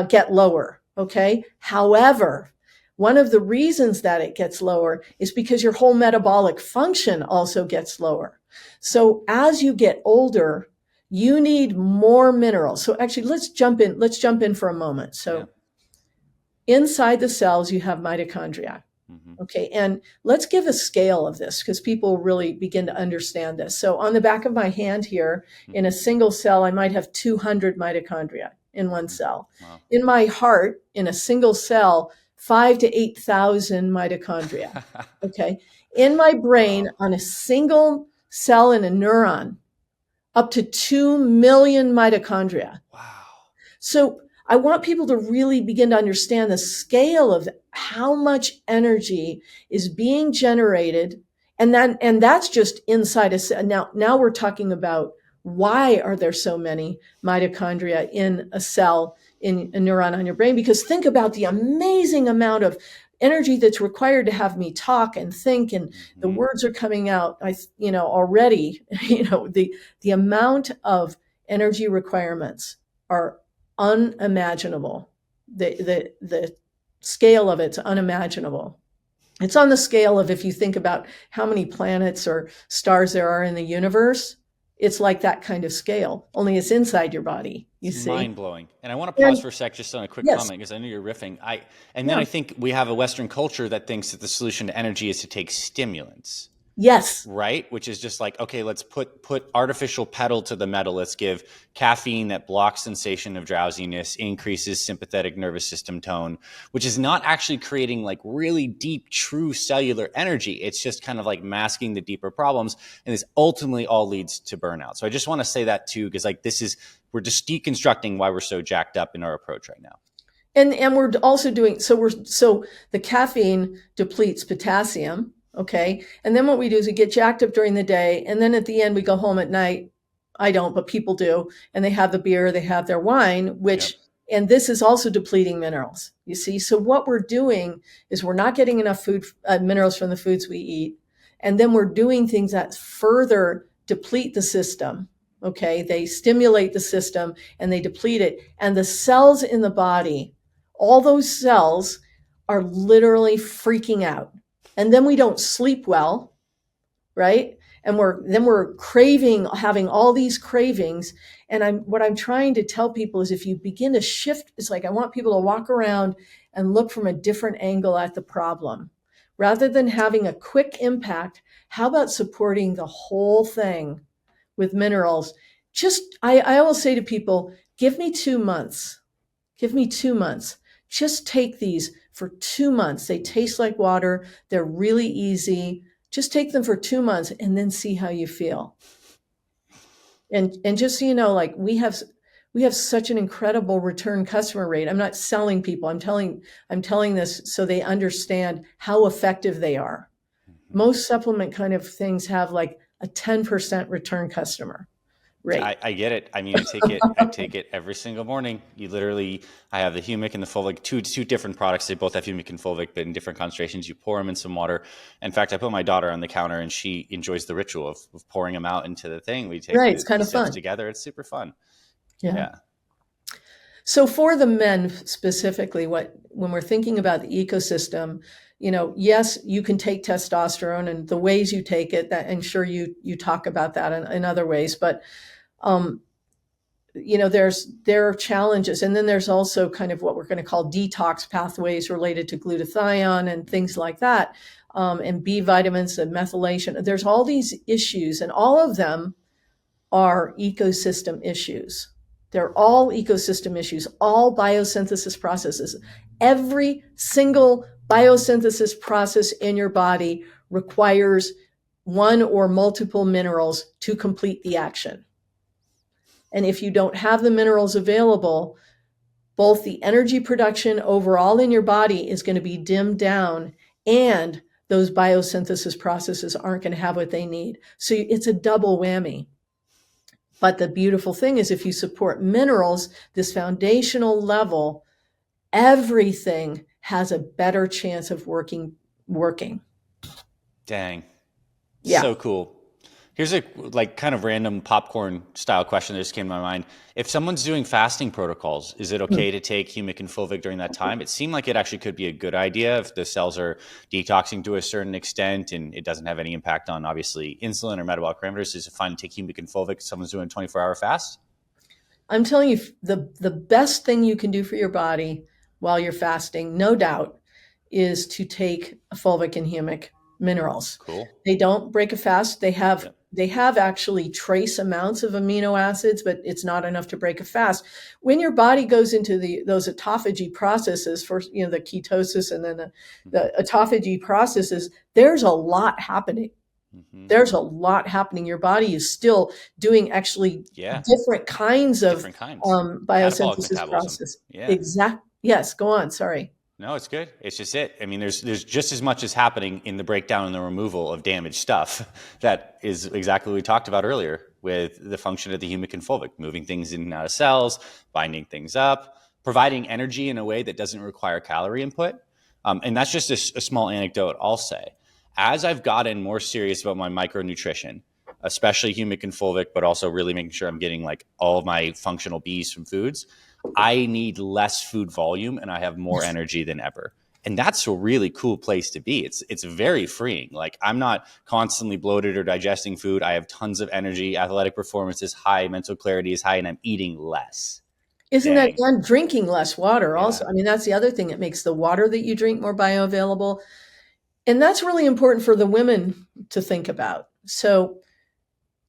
get lower. Okay. However, one of the reasons that it gets lower is because your whole metabolic function also gets lower. So as you get older, you need more minerals. So actually, let's jump in for a moment. So inside the cells, you have mitochondria. Okay. And let's give a scale of this because people really begin to understand this. So on the back of my hand here, in a single cell, I might have 200 mitochondria in one cell. Wow. In my heart, in a single cell, 5 to 8,000 mitochondria. Okay. In my brain, on a single cell in a neuron, up to 2 million mitochondria. Wow. So I want people to really begin to understand the scale of how much energy is being generated. And that's just inside a cell. Now we're talking about, why are there so many mitochondria in a cell, in a neuron on your brain? Because think about the amazing amount of energy that's required to have me talk and think, and the words are coming out. Already, the amount of energy requirements are unimaginable. The scale of it's unimaginable. It's on the scale of, if you think about how many planets or stars there are in the universe, it's like that kind of scale, only it's inside your body. It's see? mind-blowing. And I want to pause for a sec just on a quick Yes. comment, because I know you're riffing. I think we have a Western culture that thinks that the solution to energy is to take stimulants. Yes. Right? Which is just like, okay, let's put artificial pedal to the metal. Let's give caffeine that blocks sensation of drowsiness, increases sympathetic nervous system tone, which is not actually creating like really deep, true cellular energy. It's just kind of like masking the deeper problems. And this ultimately all leads to burnout. So I just want to say that too, because we're just deconstructing why we're so jacked up in our approach right now. And we're also doing, so the caffeine depletes potassium. Okay. And then what we do is we get jacked up during the day. And then at the end, we go home at night. I don't, but people do. And they have the beer, they have their wine, and this is also depleting minerals, you see? So what we're doing is we're not getting enough minerals from the foods we eat. And then we're doing things that further deplete the system. Okay. They stimulate the system and they deplete it. And the cells in the body, all those cells are literally freaking out. And then we don't sleep well, right? And we're craving, having all these cravings. And what I'm trying to tell people is, if you begin to shift, it's like I want people to walk around and look from a different angle at the problem. Rather than having a quick impact, how about supporting the whole thing with minerals? I always say to people, give me 2 months. Give me 2 months. Just take these for 2 months. They taste like water. They're really easy. Just take them for 2 months and then see how you feel. And just so you know, like we have such an incredible return customer rate. I'm not selling people. I'm telling this so they understand how effective they are. Most supplement kind of things have like a 10% return customer rate. I get it. I mean, I take it every single morning. I have the Humic and the Fulvic, two different products. They both have Humic and Fulvic, but in different concentrations. You pour them in some water. In fact, I put my daughter on the counter, and she enjoys the ritual of pouring them out into the thing. We take it's kind of fun together. It's super fun. Yeah. So for the men specifically, when we're thinking about the ecosystem, yes, you can take testosterone, and the ways you take it, that, and sure, you talk about that in other ways, but there are challenges. And then there's also kind of what we're going to call detox pathways related to glutathione and things like that, and B vitamins and methylation. There's all these issues, and all of them are ecosystem issues. They're all ecosystem issues, all biosynthesis processes. Every single biosynthesis process in your body requires one or multiple minerals to complete the action. And if you don't have the minerals available, both the energy production overall in your body is going to be dimmed down, and those biosynthesis processes aren't going to have what they need. So it's a double whammy. But the beautiful thing is, if you support minerals, this foundational level, everything has a better chance of working. Dang. Yeah. So cool. Here's a kind of random popcorn style question that just came to my mind. If someone's doing fasting protocols, is it okay to take Humic and Fulvic during that time? It seemed like it actually could be a good idea if the cells are detoxing to a certain extent and it doesn't have any impact on obviously insulin or metabolic parameters. Is it fine to take Humic and Fulvic if someone's doing a 24-hour fast? I'm telling you, the best thing you can do for your body while you're fasting, no doubt, is to take Fulvic and Humic minerals. Cool. They don't break a fast. They have actually trace amounts of amino acids, but it's not enough to break a fast. When your body goes into those autophagy processes, first, the ketosis and then the autophagy processes, there's a lot happening. Mm-hmm. There's a lot happening. Your body is still doing actually different kinds of biosynthesis process. Yeah. Exactly. Yes. Go on. Sorry. No, it's good. It's just it. I mean, there's just as much as happening in the breakdown and the removal of damaged stuff. That is exactly what we talked about earlier with the function of the Humic and Fulvic, moving things in and out of cells, binding things up, providing energy in a way that doesn't require calorie input. And that's just a small anecdote I'll say. As I've gotten more serious about my micronutrition, especially Humic and Fulvic, but also really making sure I'm getting like all of my functional Bs from foods, I need less food volume and I have more energy than ever. And that's a really cool place to be. It's very freeing. Like, I'm not constantly bloated or digesting food. I have tons of energy. Athletic performance is high. Mental clarity is high, and I'm eating less. Isn't that, and drinking less water also? I mean, that's the other thing. It makes the water that you drink more bioavailable. And that's really important for the women to think about. So,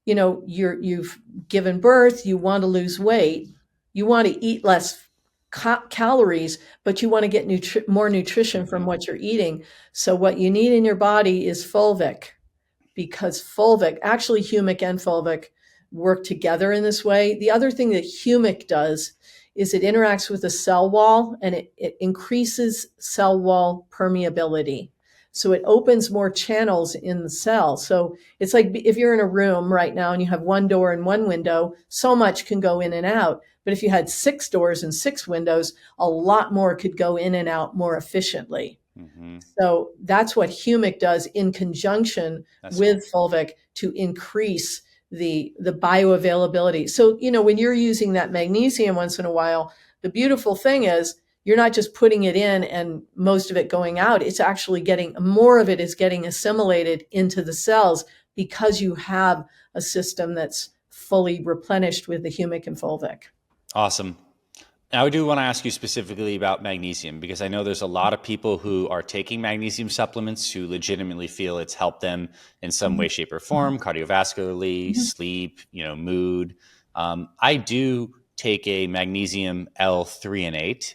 you've given birth, you want to lose weight. You want to eat less calories, but you want to get more nutrition from what you're eating. So what you need in your body is Fulvic, because Fulvic, actually Humic and Fulvic, work together in this way. The other thing that Humic does is it interacts with the cell wall, and it increases cell wall permeability. So it opens more channels in the cell. So it's like if you're in a room right now and you have one door and one window, so much can go in and out. But if you had 6 doors and 6 windows, a lot more could go in and out more efficiently. Mm-hmm. So that's what Humic does in conjunction with Fulvic to increase the bioavailability. So, when you're using that magnesium once in a while, the beautiful thing is you're not just putting it in and most of it going out. It's actually more of it is getting assimilated into the cells because you have a system that's fully replenished with the Humic and Fulvic. Awesome. Now, I do want to ask you specifically about magnesium, because I know there's a lot of people who are taking magnesium supplements who legitimately feel it's helped them in some way, shape, or form, cardiovascularly, sleep, mood. I do take a magnesium L-threonate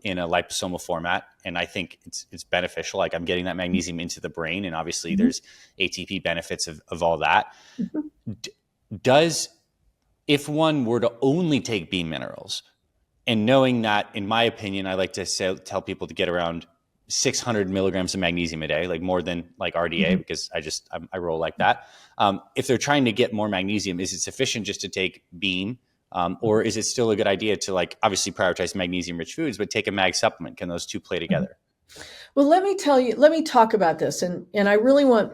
in a liposomal format, and I think it's beneficial. Like, I'm getting that magnesium into the brain, and obviously there's ATP benefits of all that. If one were to only take B minerals, and knowing that, in my opinion, I like to tell people to get around 600 milligrams of magnesium a day, like more than like RDA, because I roll like that. If they're trying to get more magnesium, is it sufficient just to take bean? Or is it still a good idea to obviously prioritize magnesium rich foods, but take a mag supplement? Can those two play together? Well, let me talk about this. And I really want,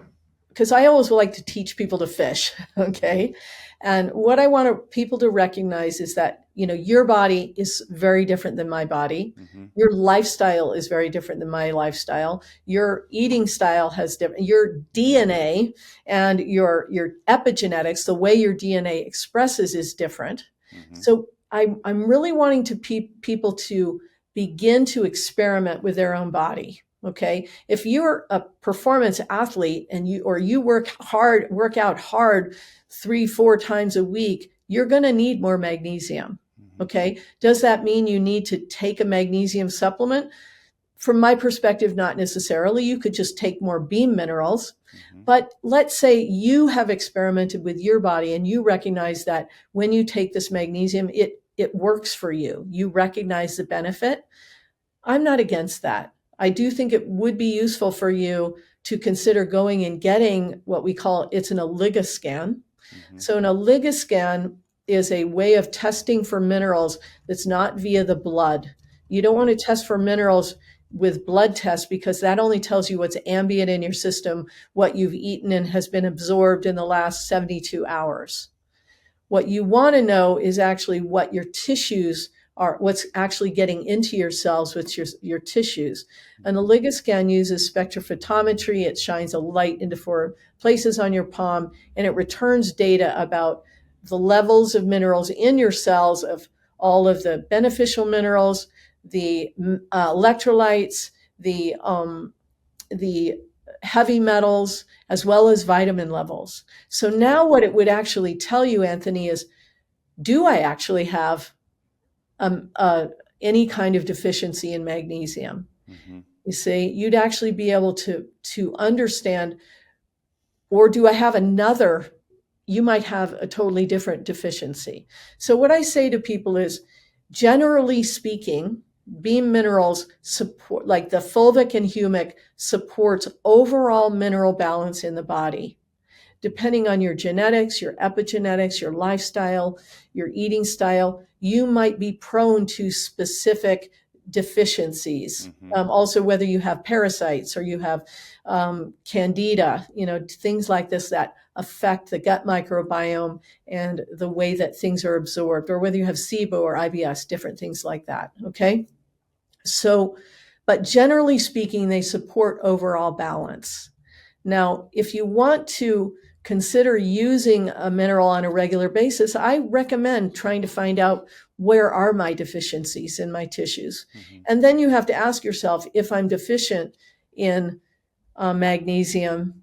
because I always like to teach people to fish. Okay. And what I want people to recognize is that, your body is very different than my body. Mm-hmm. Your lifestyle is very different than my lifestyle. Your eating style has different, your DNA and your epigenetics, the way your DNA expresses is different. Mm-hmm. So I'm really wanting to people to begin to experiment with their own body. Okay. If you're a performance athlete and you work out hard 3-4 times a week, you're going to need more magnesium. Mm-hmm. Okay. Does that mean you need to take a magnesium supplement? From my perspective, not necessarily. You could just take more beam minerals. Mm-hmm. But let's say you have experimented with your body and you recognize that when you take this magnesium, it works for you. You recognize the benefit. I'm not against that. I do think it would be useful for you to consider going and getting what we call, it's an oligoscan. Mm-hmm. So an oligoscan is a way of testing for minerals that's not via the blood. You don't want to test for minerals with blood tests because that only tells you what's ambient in your system, what you've eaten and has been absorbed in the last 72 hours. What you want to know is actually what your tissues are, what's actually getting into your cells with your tissues. An oligoscan uses spectrophotometry. It shines a light into 4 places on your palm, and it returns data about the levels of minerals in your cells, of all of the beneficial minerals, the electrolytes, the heavy metals, as well as vitamin levels. So now what it would actually tell you, Anthony, is, do I actually have any kind of deficiency in magnesium? Mm-hmm. You see, you'd actually be able to understand, or do I have another? You might have a totally different deficiency. So what I say to people is, generally speaking, beam minerals support, like the fulvic and humic, supports overall mineral balance in the body. Depending on your genetics, your epigenetics, your lifestyle, your eating style, you might be prone to specific deficiencies. Mm-hmm. Also, whether you have parasites or you have candida, things like this that affect the gut microbiome and the way that things are absorbed, or whether you have SIBO or IBS, different things like that. Okay. So, but generally speaking, they support overall balance. Now, if you want to consider using a mineral on a regular basis, I recommend trying to find out, where are my deficiencies in my tissues? Mm-hmm. And then you have to ask yourself, if I'm deficient in magnesium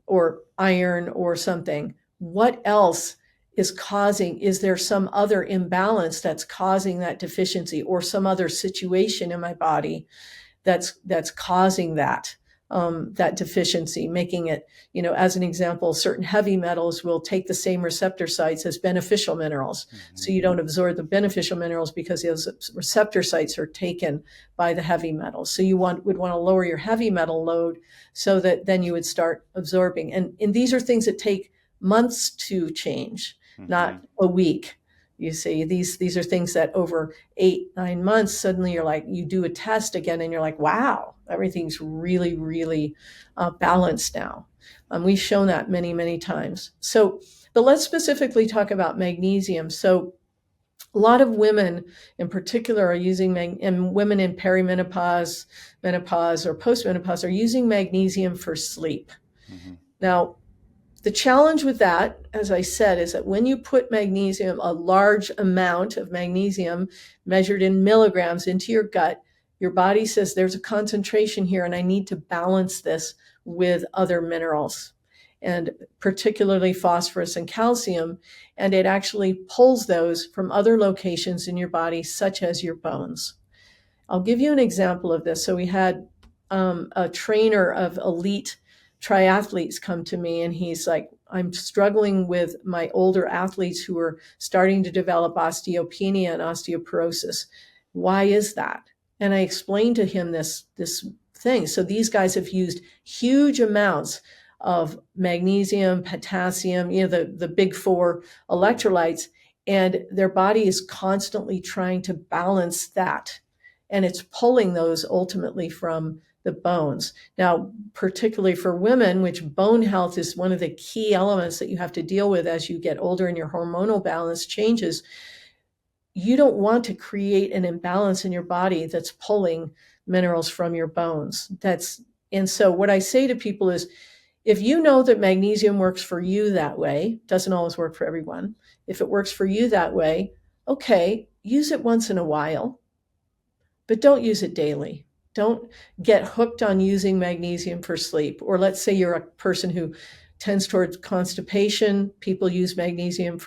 or iron or something, what else is there some other imbalance that's causing that deficiency, or some other situation in my body that's causing that deficiency, making it, as an example, certain heavy metals will take the same receptor sites as beneficial minerals. Mm-hmm. So you don't absorb the beneficial minerals because those receptor sites are taken by the heavy metals. So you would want to lower your heavy metal load so that then you would start absorbing. And these are things that take months to change, Mm-hmm. not a week. You see, these are things that over 8-9 months, suddenly you do a test again and you're like, wow, everything's really, really balanced now. We've shown that many, many times. So, but let's specifically talk about magnesium. So a lot of women in particular are using, and women in perimenopause, menopause, or postmenopause are using magnesium for sleep. Mm-hmm. Now, the challenge with that, as I said, is that when you put magnesium, a large amount of magnesium measured in milligrams, into your gut, your body says there's a concentration here and I need to balance this with other minerals, and particularly phosphorus and calcium. And it actually pulls those from other locations in your body, such as your bones. I'll give you an example of this. So we had a trainer of elite triathletes come to me, and he's like, I'm struggling with my older athletes who are starting to develop osteopenia and osteoporosis. Why is that? And I explained to him this thing. So these guys have used huge amounts of magnesium, potassium, the big 4 electrolytes, and their body is constantly trying to balance that. And it's pulling those ultimately from the bones. Now, particularly for women, which bone health is one of the key elements that you have to deal with as you get older and your hormonal balance changes, you don't want to create an imbalance in your body that's pulling minerals from your bones. And so what I say to people is, if you know that magnesium works for you that way, doesn't always work for everyone. if it works for you that way, okay, use it once in a while, but don't use it daily. Don't get hooked on using magnesium for sleep. Or let's say you're a person who tends towards constipation. People use magnesium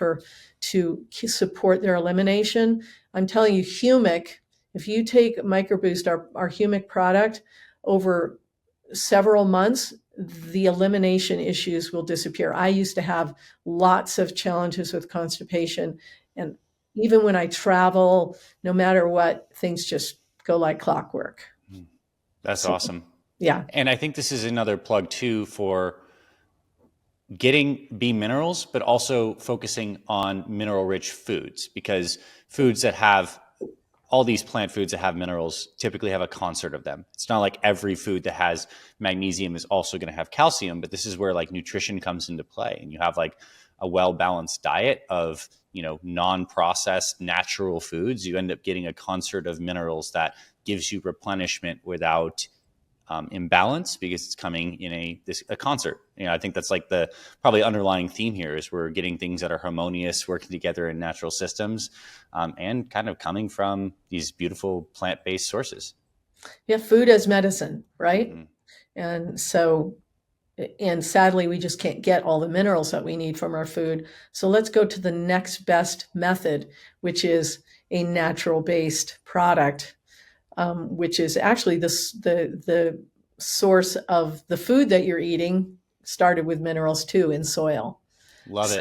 to support their elimination. I'm telling you, Humic, if you take MicroBoost, our Humic product, over several months, the elimination issues will disappear. I used to have lots of challenges with constipation. And even when I travel, no matter what, things just go like clockwork. That's awesome. Yeah. And I think this is another plug too for getting B minerals, but also focusing on mineral rich foods, because foods that have all these plant foods that have minerals typically have a concert of them. It's not like every food that has magnesium is also going to have calcium, but this is where like nutrition comes into play, and you have like a well-balanced diet of, non-processed natural foods. You end up getting a concert of minerals that gives you replenishment without imbalance, because it's coming in a concert. I think that's like the probably underlying theme here is we're getting things that are harmonious, working together in natural systems, and kind of coming from these beautiful plant-based sources. Yeah, food as medicine, right? Mm-hmm. And sadly, we just can't get all the minerals that we need from our food. So let's go to the next best method, which is a natural-based product, which is actually the source of the food that you're eating started with minerals too in soil. Love it.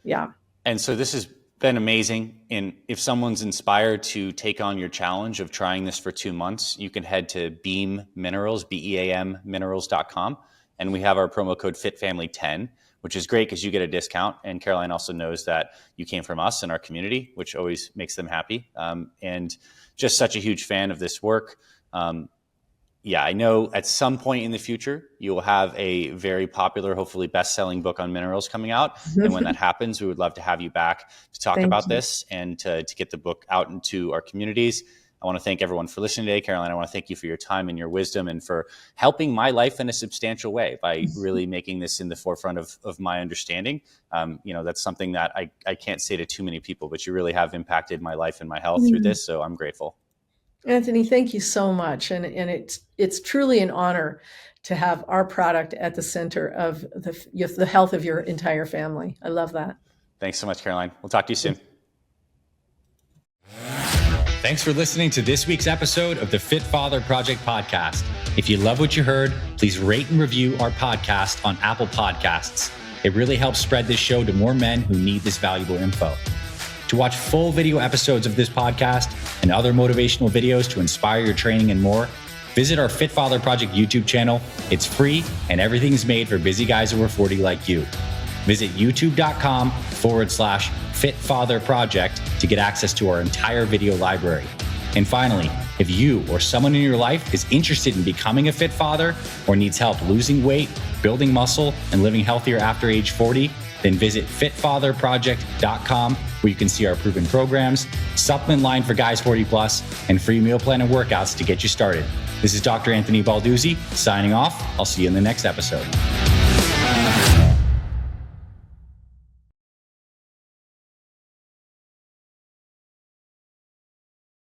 Yeah. And so this has been amazing. And if someone's inspired to take on your challenge of trying this for 2 months, you can head to Beam Minerals, BEAM minerals.com. And we have our promo code FitFamily10, which is great because you get a discount. And Caroline also knows that you came from us and our community, which always makes them happy. And just such a huge fan of this work. I know at some point in the future, you will have a very popular, hopefully best-selling book on minerals coming out. And when that happens, we would love to have you back to talk about this and to get the book out into our communities. I want to thank everyone for listening today. Caroline, I want to thank you for your time and your wisdom and for helping my life in a substantial way by really making this in the forefront of my understanding. That's something that I can't say to too many people, but you really have impacted my life and my health through this. So I'm grateful. Anthony, thank you so much. And it's truly an honor to have our product at the center of the health of your entire family. I love that. Thanks so much, Caroline. We'll talk to you soon. Thanks for listening to this week's episode of the Fit Father Project podcast. If you love what you heard, please rate and review our podcast on Apple Podcasts. It really helps spread this show to more men who need this valuable info. To watch full video episodes of this podcast and other motivational videos to inspire your training and more, visit our Fit Father Project YouTube channel. It's free and everything's made for busy guys over 40 like you. Visit youtube.com/Fit Father Project to get access to our entire video library. And finally, if you or someone in your life is interested in becoming a fit father or needs help losing weight, building muscle, and living healthier after age 40, then visit fitfatherproject.com, where you can see our proven programs, supplement line for guys 40 plus, and free meal plan and workouts to get you started. This is Dr. Anthony Balduzzi signing off. I'll see you in the next episode.